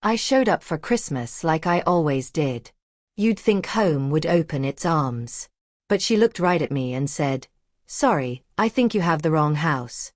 I showed up for Christmas like I always did. You'd think home would open its arms. But she looked right at me and said, "Sorry, I think you have the wrong house."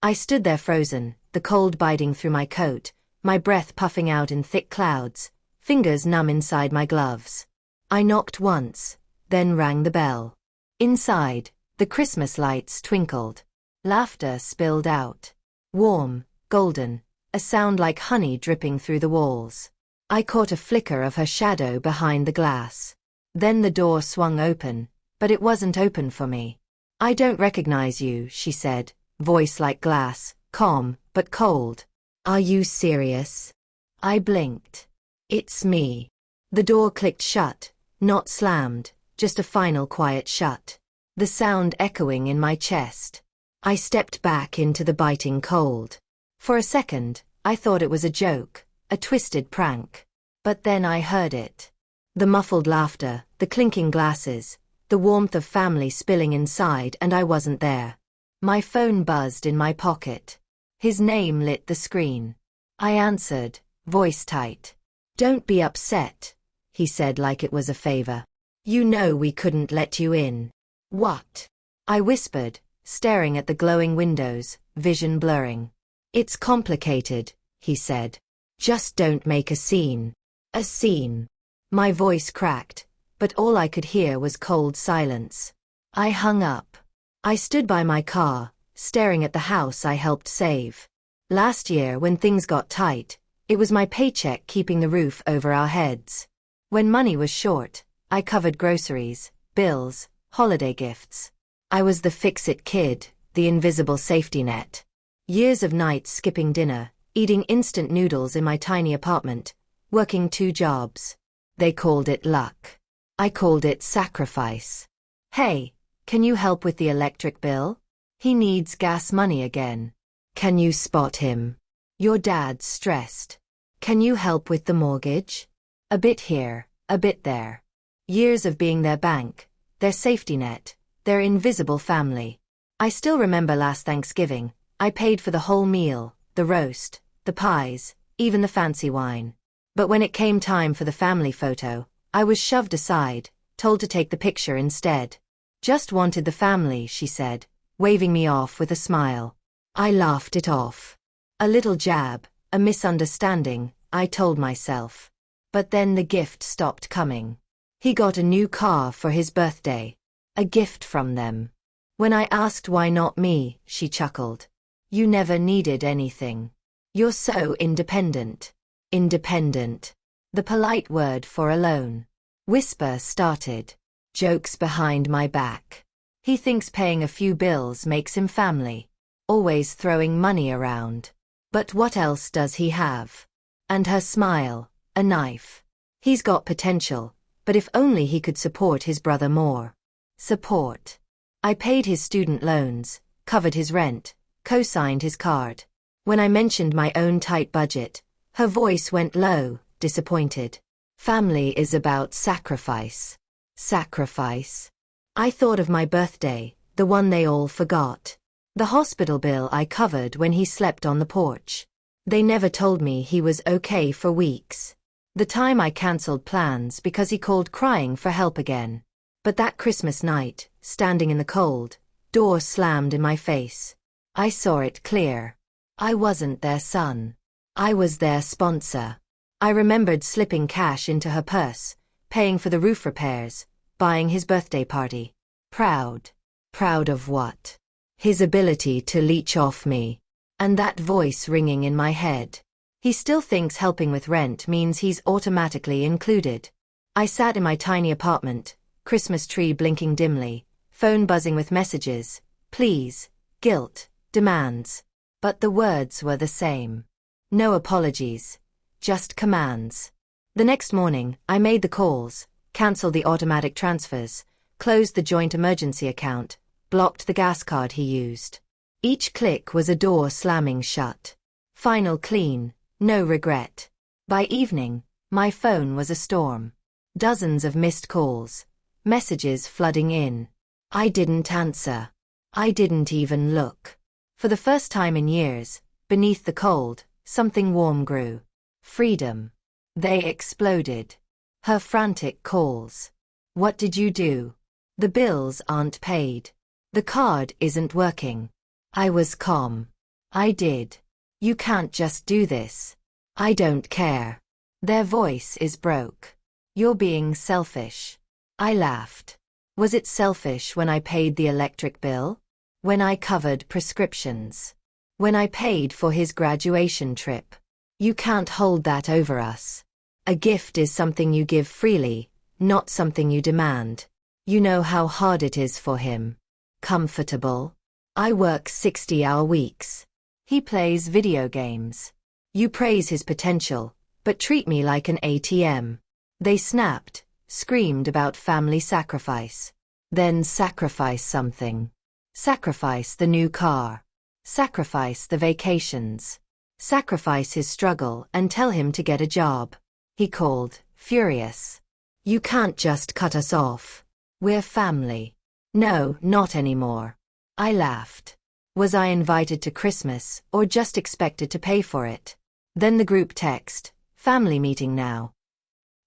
I stood there frozen, the cold biting through my coat, my breath puffing out in thick clouds, fingers numb inside my gloves. I knocked once, then rang the bell. Inside, the Christmas lights twinkled. Laughter spilled out. Warm, golden, a sound like honey dripping through the walls. I caught a flicker of her shadow behind the glass. Then the door swung open, but it wasn't open for me. "I don't recognize you," she said, voice like glass, calm, but cold. "Are you serious?" I blinked. "It's me." The door clicked shut, not slammed, just a final quiet shut. The sound echoing in my chest. I stepped back into the biting cold. For a second, I thought it was a joke, a twisted prank. But then I heard it. The muffled laughter, the clinking glasses, the warmth of family spilling inside, and I wasn't there. My phone buzzed in my pocket. His name lit the screen. I answered, voice tight. "Don't be upset," he said like it was a favor. "You know we couldn't let you in." "What?" I whispered, staring at the glowing windows, vision blurring. "It's complicated," he said. "Just don't make a scene." A scene. My voice cracked, but all I could hear was cold silence. I hung up. I stood by my car, staring at the house I helped save. Last year when things got tight, it was my paycheck keeping the roof over our heads. When money was short, I covered groceries, bills, holiday gifts. I was the fix-it kid, the invisible safety net. Years of nights skipping dinner, eating instant noodles in my tiny apartment, working 2 jobs. They called it luck. I called it sacrifice. "Hey, can you help with the electric bill? He needs gas money again. Can you spot him? Your dad's stressed. Can you help with the mortgage?" A bit here, a bit there. Years of being their bank, their safety net, their invisible family. I still remember last Thanksgiving, I paid for the whole meal, the roast, the pies, even the fancy wine. But when it came time for the family photo, I was shoved aside, told to take the picture instead. "Just wanted the family," she said, waving me off with a smile. I laughed it off. A little jab, a misunderstanding, I told myself. But then the gift stopped coming. He got a new car for his birthday. A gift from them. When I asked why not me, she chuckled. "You never needed anything. You're so independent." Independent. The polite word for alone. Whisper started. Jokes behind my back. He thinks paying a few bills makes him family. Always throwing money around. But what else does he have? And her smile, a knife. He's got potential, but if only he could support his brother more. Support. I paid his student loans, covered his rent, co-signed his card. When I mentioned my own tight budget, her voice went low, disappointed. Family is about sacrifice. Sacrifice. I thought of my birthday, the one they all forgot. The hospital bill I covered when he slept on the porch. They never told me he was okay for weeks. The time I cancelled plans because he called crying for help again. But that Christmas night, standing in the cold, door slammed in my face. I saw it clear. I wasn't their son. I was their sponsor. I remembered slipping cash into her purse, paying for the roof repairs, buying his birthday party. Proud. Proud of what? His ability to leech off me. And that voice ringing in my head. He still thinks helping with rent means he's automatically included. I sat in my tiny apartment, Christmas tree blinking dimly, phone buzzing with messages, please, guilt, demands. But the words were the same. No apologies. Just commands. The next morning, I made the calls, cancelled the automatic transfers, closed the joint emergency account, blocked the gas card he used. Each click was a door slamming shut. Final clean, no regret. By evening, my phone was a storm. Dozens of missed calls. Messages flooding in. I didn't answer. I didn't even look. For the first time in years, beneath the cold, something warm grew. Freedom. They exploded. Her frantic calls. What did you do? The bills aren't paid. The card isn't working. I was calm. I did. You can't just do this. I don't care. Their voice is broke. You're being selfish. I laughed. Was it selfish when I paid the electric bill? When I covered prescriptions? When I paid for his graduation trip? You can't hold that over us. A gift is something you give freely, not something you demand. You know how hard it is for him. Comfortable. I work 60-hour weeks. He plays video games. You praise his potential, but treat me like an ATM. They snapped, screamed about family sacrifice. Then sacrifice something. Sacrifice the new car. Sacrifice the vacations. Sacrifice his struggle and tell him to get a job. He called, furious. You can't just cut us off. We're family. No, not anymore. I laughed. Was I invited to Christmas or just expected to pay for it? Then the group text, family meeting now.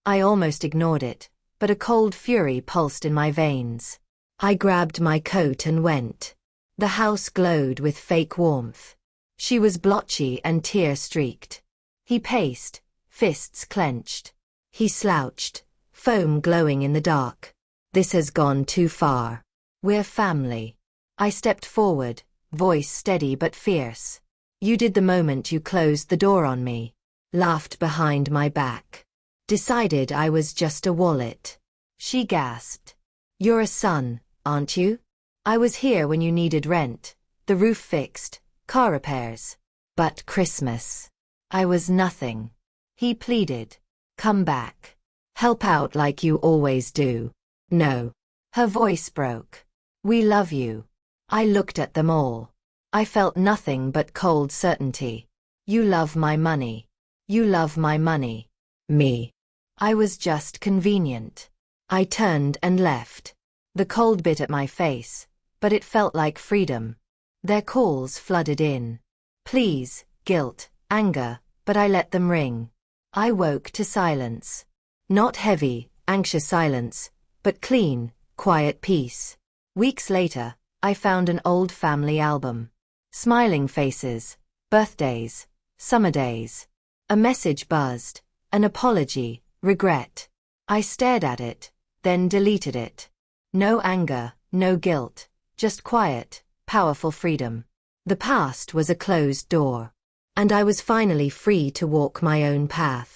I almost ignored it, but a cold fury pulsed in my veins. I grabbed my coat and went. The house glowed with fake warmth. She was blotchy and tear-streaked. He paced, fists clenched. He slouched, foam glowing in the dark. This has gone too far. We're family. I stepped forward, voice steady but fierce. You did the moment you closed the door on me. Laughed behind my back. Decided I was just a wallet. She gasped. You're a son, aren't you? I was here when you needed rent, the roof fixed, car repairs. But Christmas. I was nothing. He pleaded. Come back. Help out like you always do. No. Her voice broke. We love you. I looked at them all. I felt nothing but cold certainty. You love my money. You love my money. Me. I was just convenient. I turned and left. The cold bit at my face, but it felt like freedom. Their calls flooded in. Pleas, guilt, anger, but I let them ring. I woke to silence. Not heavy, anxious silence, but clean, quiet peace. Weeks later, I found an old family album. Smiling faces, birthdays, summer days. A message buzzed, an apology, regret. I stared at it, then deleted it. No anger, no guilt, just quiet, powerful freedom. The past was a closed door. And I was finally free to walk my own path.